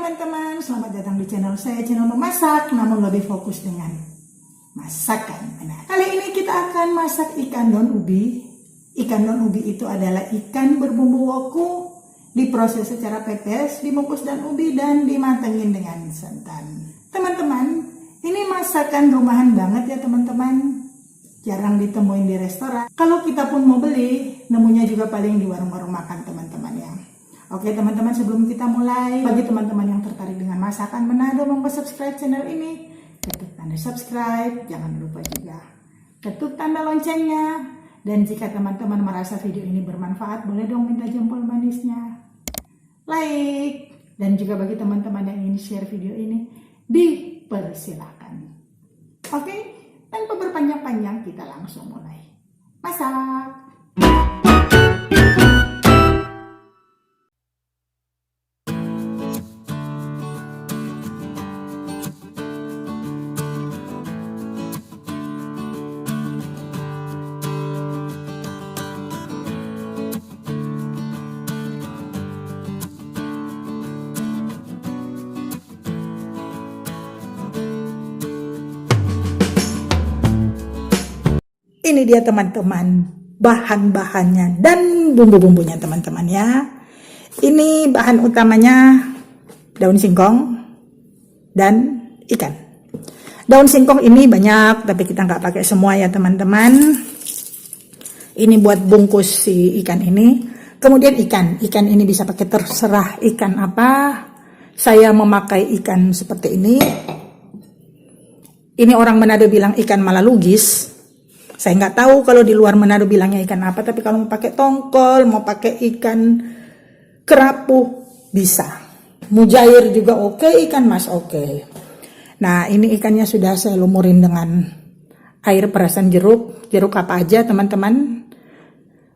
teman-teman, selamat datang di channel saya, channel memasak, namun lebih fokus dengan masakan. Nah, kali ini kita akan masak ikan daun ubi. Ikan daun ubi itu adalah ikan berbumbu woku, diproses secara pepes, dibungkus daun ubi, dan dimatengin dengan santan. Teman-teman, ini masakan rumahan banget ya teman-teman. Jarang ditemuin di restoran. Kalau kita pun mau beli, nemunya juga paling di warung-warung makan teman-teman ya. Oke teman-teman, sebelum kita mulai, bagi teman-teman yang tertarik dengan masakan Manado, monggo subscribe channel ini. Ketuk tanda subscribe, jangan lupa juga ketuk tanda loncengnya. Dan jika teman-teman merasa video ini bermanfaat, boleh dong minta jempol manisnya, like. Dan juga bagi teman-teman yang ingin share video ini, dipersilakan. Oke, tanpa berpanjang-panjang kita langsung mulai masak. Ini dia teman-teman bahan-bahannya dan bumbu-bumbunya teman-teman ya. Ini bahan utamanya daun singkong dan ikan. Daun singkong ini banyak, tapi kita nggak pakai semua ya teman-teman. Ini buat bungkus si ikan ini. Kemudian ikan ini bisa pakai terserah ikan apa. Saya memakai ikan seperti ini. Ini orang Manado bilang ikan malalugis. Saya nggak tahu kalau di luar Manado bilangnya ikan apa, tapi kalau mau pakai tongkol, mau pakai ikan kerapu, bisa. Mujair juga oke, ikan mas oke. Nah, ini ikannya sudah saya lumurin dengan air perasan jeruk. Jeruk apa aja teman-teman.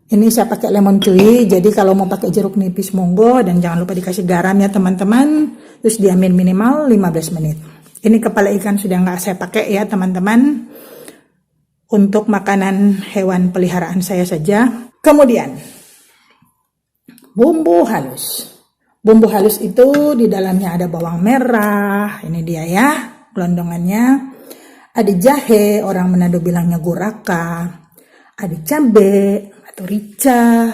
Ini saya pakai lemon cuy, jadi kalau mau pakai jeruk nipis monggo, dan jangan lupa dikasih garam ya teman-teman. Terus diamin minimal 15 menit. Ini kepala ikan sudah nggak saya pakai ya teman-teman. Untuk makanan hewan peliharaan saya saja. Kemudian bumbu halus. Bumbu halus itu di dalamnya ada bawang merah. Ini dia ya gelondongannya. Ada jahe, orang Manado bilangnya guraka. Ada cabai atau rica.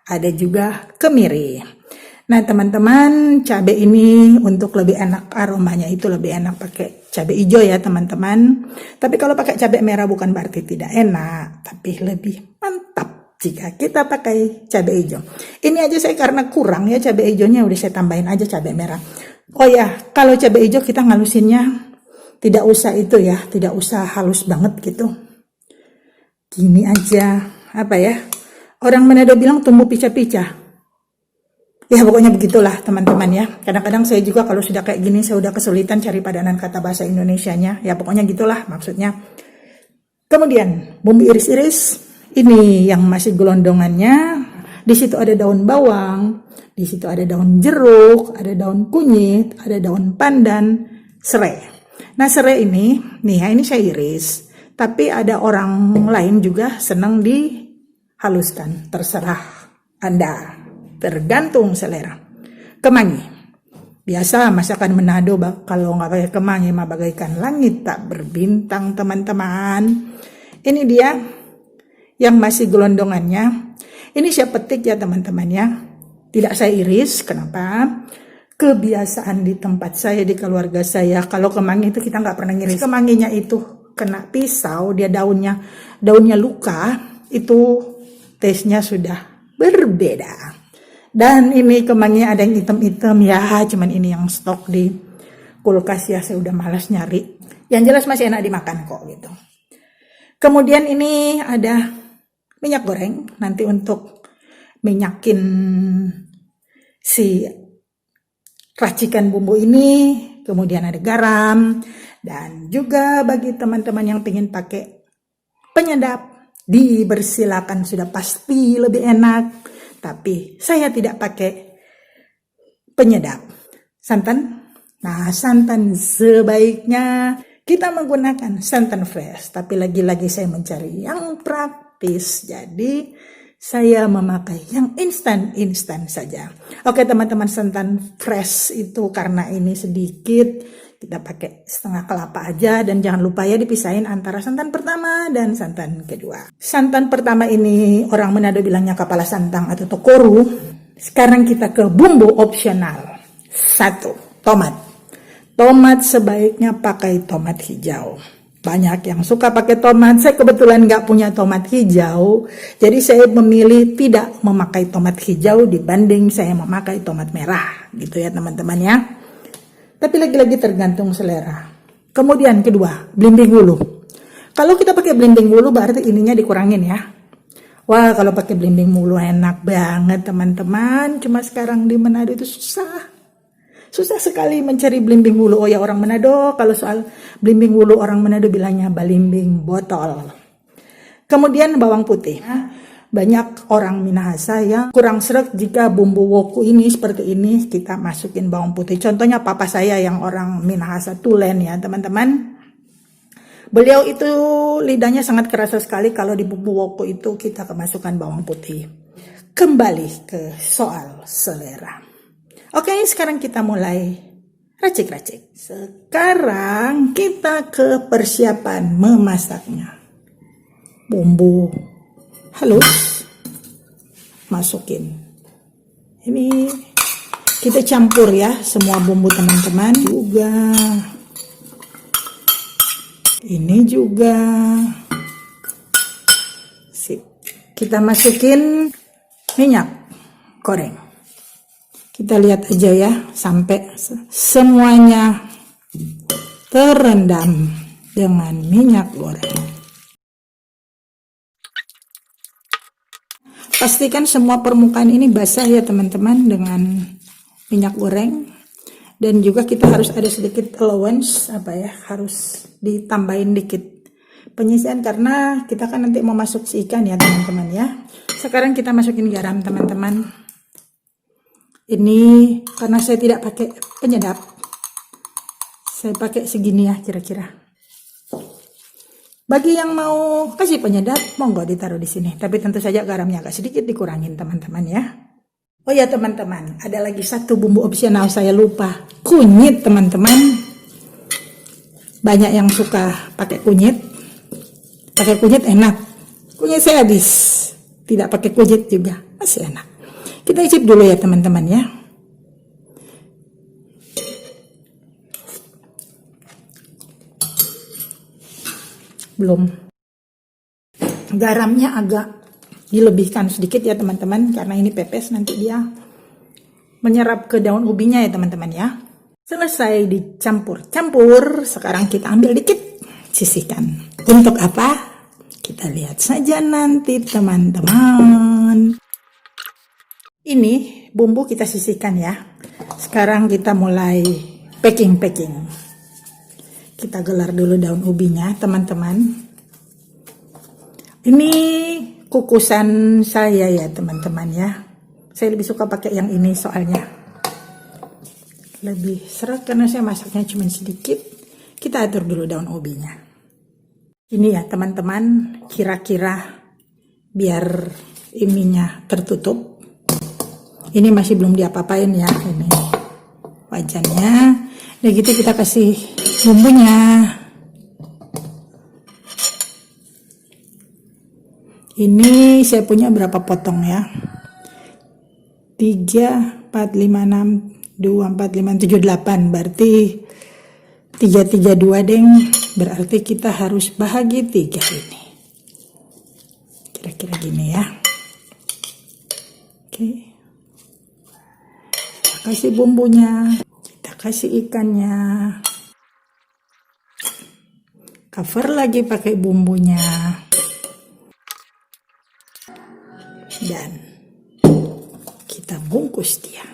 Ada juga kemiri. Nah teman-teman, cabai ini untuk lebih enak aromanya itu lebih enak pakai cabai hijau ya teman-teman. Tapi kalau pakai cabai merah bukan berarti tidak enak, tapi lebih mantap jika kita pakai cabai hijau. Ini aja saya karena kurang ya cabai hijaunya, udah saya tambahin aja cabai merah. Oh ya, kalau cabai hijau kita ngalusinnya tidak usah itu ya, tidak usah halus banget gitu. Gini aja, apa ya? Orang Manado bilang tumbuh pica-pica. Ya pokoknya begitulah teman-teman ya. Kadang-kadang saya juga kalau sudah kayak gini saya udah kesulitan cari padanan kata bahasa Indonesianya. Ya pokoknya gitulah maksudnya. Kemudian bumbu iris-iris ini yang masih gelondongannya. Di situ ada daun bawang, di situ ada daun jeruk, ada daun kunyit, ada daun pandan, serai. Nah serai ini, nih ya ini saya iris. Tapi ada orang lain juga senang dihaluskan. Terserah Anda. Tergantung selera. Kemangi. Biasa masakan Manado kalau nggak pakai kemangi mah bagaikan langit tak berbintang teman-teman. Ini dia yang masih gelondongannya. Ini saya petik ya teman-teman ya. Tidak saya iris. Kenapa? Kebiasaan di tempat saya, di keluarga saya, kalau kemangi itu kita nggak pernah ngiris. Kemanginya itu kena pisau, dia daunnya luka, itu tesnya sudah berbeda. Dan ini kemanginya ada yang hitam-hitam ya, cuman ini yang stok di kulkas ya, saya udah malas nyari. Yang jelas masih enak dimakan kok gitu. Kemudian ini ada minyak goreng, nanti untuk minyakin si racikan bumbu ini. Kemudian ada garam, dan juga bagi teman-teman yang ingin pakai penyedap, dipersilakan, sudah pasti lebih enak. Tapi saya tidak pakai penyedap. Santan. Nah, santan sebaiknya kita menggunakan santan fresh. Tapi lagi-lagi saya mencari yang praktis. Jadi Saya memakai yang instan saja. Oke teman-teman, santan fresh itu karena ini sedikit, kita pakai setengah kelapa aja. Dan jangan lupa ya dipisahin antara santan pertama dan santan kedua. Santan pertama ini orang Manado bilangnya kepala santang atau tokoru. Sekarang kita ke bumbu opsional. 1. Tomat. Tomat sebaiknya pakai tomat hijau. Banyak yang suka pakai tomat. Saya kebetulan nggak punya tomat hijau, jadi saya memilih tidak memakai tomat hijau dibanding saya memakai tomat merah, gitu ya teman-teman ya. Tapi lagi-lagi tergantung selera. Kemudian kedua, belimbing wulu. Kalau kita pakai belimbing wulu berarti ininya dikurangin ya. Wah, kalau pakai belimbing wulu enak banget teman-teman. Cuma sekarang di Manado itu susah. Susah sekali mencari belimbing wulu. Oh ya, orang Manado, kalau soal belimbing wulu orang Manado bilangnya balimbing botol. Kemudian bawang putih. Banyak orang Minahasa yang kurang seret jika bumbu woku ini seperti ini kita masukin bawang putih. Contohnya papa saya yang orang Minahasa Tulen ya teman-teman. Beliau itu lidahnya sangat kerasa sekali kalau di bumbu woku itu kita kemasukan bawang putih. Kembali ke soal selera. Oke, sekarang kita mulai racik-racik. Sekarang kita ke persiapan memasaknya. Bumbu halus, masukin. Ini kita campur ya, semua bumbu teman-teman. Juga. Ini juga. Sip. Kita masukin minyak goreng. Kita lihat aja ya, sampai semuanya terendam dengan minyak goreng. Pastikan semua permukaan ini basah ya teman-teman dengan minyak goreng. Dan juga kita harus ada sedikit allowance, harus ditambahin dikit penyisian karena kita kan nanti mau masuk si ikan ya teman-teman ya. Sekarang kita masukin garam teman-teman. Ini karena saya tidak pakai penyedap, saya pakai segini ya kira-kira. Bagi yang mau kasih penyedap, monggo ditaruh di sini. Tapi tentu saja garamnya agak sedikit dikurangin teman-teman ya. Oh ya teman-teman, ada lagi satu bumbu opsional saya lupa. Kunyit teman-teman. Banyak yang suka pakai kunyit. Pakai kunyit enak. Kunyit saya habis. Tidak pakai kunyit juga masih enak. Kita icip dulu ya teman-teman ya. Belum. Garamnya agak dilebihkan sedikit ya teman-teman, karena ini pepes nanti dia menyerap ke daun ubinya ya teman-teman ya. Selesai dicampur-campur, sekarang kita ambil dikit, sisihkan. Untuk apa? Kita lihat saja nanti teman-teman. Ini bumbu kita sisihkan ya. Sekarang kita mulai packing. Kita gelar dulu daun ubinya teman-teman. Ini kukusan saya ya teman-teman ya. Saya lebih suka pakai yang ini soalnya lebih seret karena saya masaknya cuma sedikit. Kita atur dulu daun ubinya. Ini ya teman-teman, kira-kira biar ininya tertutup. Ini masih belum diapa-apain ya, ini wajannya. Udah gitu kita kasih bumbunya. Ini saya punya berapa potong ya? 3, 4, 5, 6, 2, 4, 5, 7, 8. Berarti 3, 3, 2 deng. Berarti kita harus bahagi 3 ini. Kira-kira gini ya. Oke. Kasih bumbunya, kita kasih ikannya, cover lagi pakai bumbunya, dan kita bungkus dia.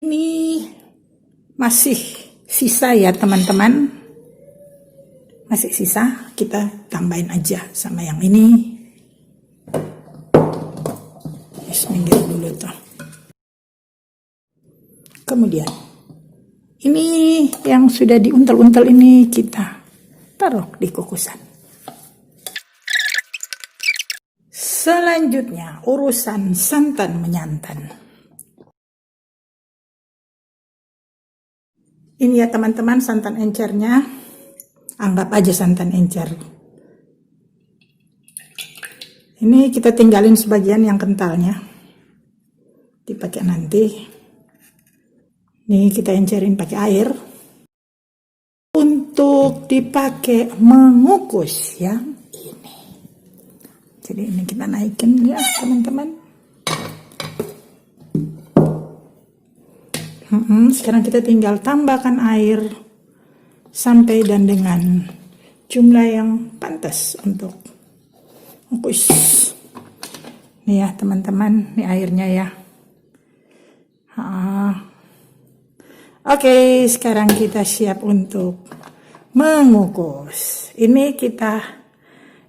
Ini masih sisa ya teman-teman, masih sisa, kita tambahin aja sama yang ini. dulu tuh. Kemudian ini yang sudah diuntel-untel ini kita taruh di kukusan. Selanjutnya urusan santan menyantan. Ini ya teman-teman santan encernya. Anggap aja santan encer. Ini kita tinggalin sebagian yang kentalnya. Dipakai nanti. Nih kita encerin pakai air. Untuk dipakai mengukus ya. Jadi ini kita naikin ya teman-teman. Sekarang kita tinggal tambahkan air sampai dan dengan jumlah yang pantas untuk mengukus. Nih ya teman-teman, ini airnya ya. Oke, sekarang kita siap untuk mengukus. Ini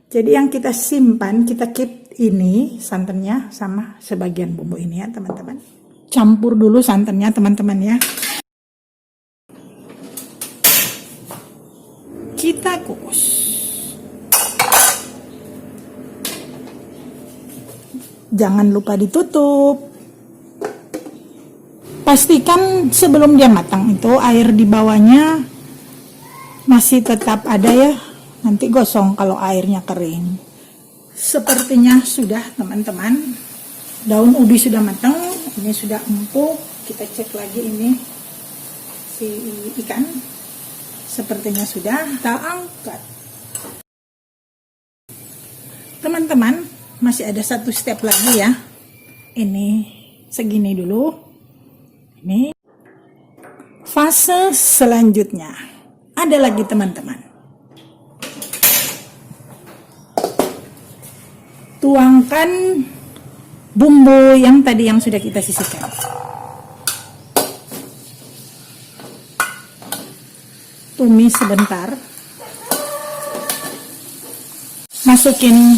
jadi yang kita simpan, kita keep ini santannya sama sebagian bumbu ini ya teman-teman. Campur dulu santannya teman-teman ya. Kita kukus. Jangan lupa ditutup. Pastikan sebelum dia matang itu air di bawahnya masih tetap ada ya. Nanti gosong kalau airnya kering. Sepertinya sudah teman-teman. Daun ubi sudah matang. Ini sudah empuk. Kita cek lagi ini si ikan. Sepertinya sudah. Kita angkat. Teman-teman, masih ada satu step lagi ya. Ini segini dulu. Ini fase selanjutnya. Ada lagi teman-teman. Tuangkan bumbu yang tadi yang sudah kita sisihkan. Tumis sebentar. Masukin,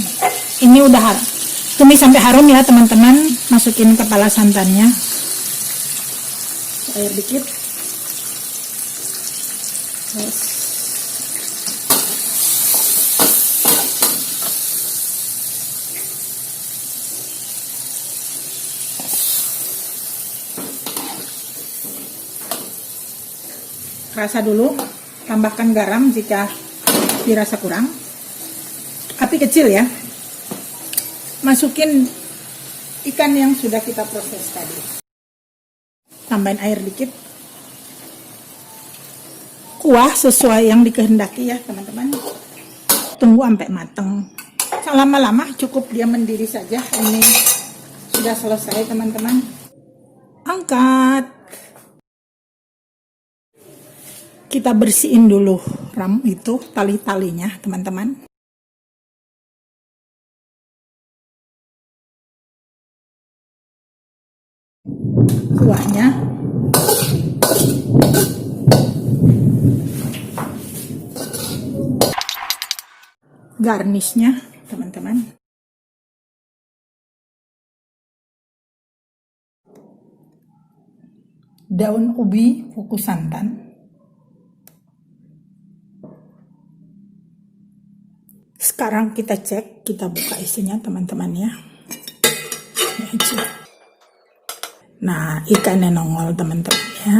ini udah harum. Tumis sampai harum ya teman-teman. Masukin kepala santannya. Air dikit. Terus. Rasa dulu, tambahkan garam jika dirasa kurang. Api kecil ya. Masukin ikan yang sudah kita proses tadi. Tambahin air dikit. Kuah sesuai yang dikehendaki ya teman-teman. Tunggu sampai matang. Lama-lama cukup dia mendidih saja. Ini sudah selesai teman-teman. Angkat. Kita bersihin dulu tali-talinya teman-teman. Kuahnya. Garnishnya teman-teman. Daun ubi kukus santan. Sekarang kita cek, kita buka isinya teman-teman ya. Ini aja. Nah, ikannya nongol teman-teman ya.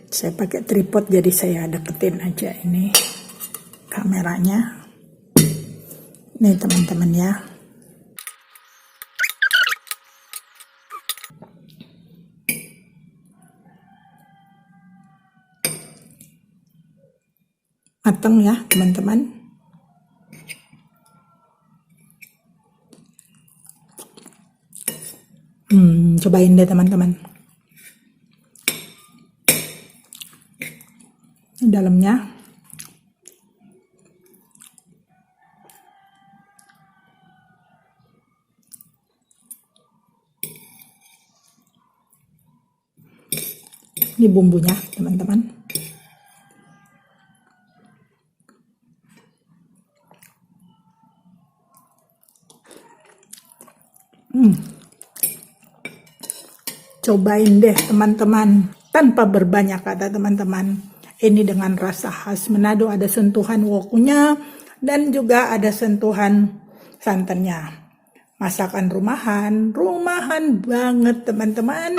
Saya pakai tripod jadi saya deketin aja ini kameranya. Nih teman-teman ya. Mateng ya teman-teman. Cobain deh teman-teman. Ini dalamnya. Ini bumbunya teman-teman. Cobain deh teman-teman, tanpa berbanyak kata teman-teman. Ini dengan rasa khas Manado, ada sentuhan wokunya dan juga ada sentuhan santannya. Masakan rumahan banget teman-teman.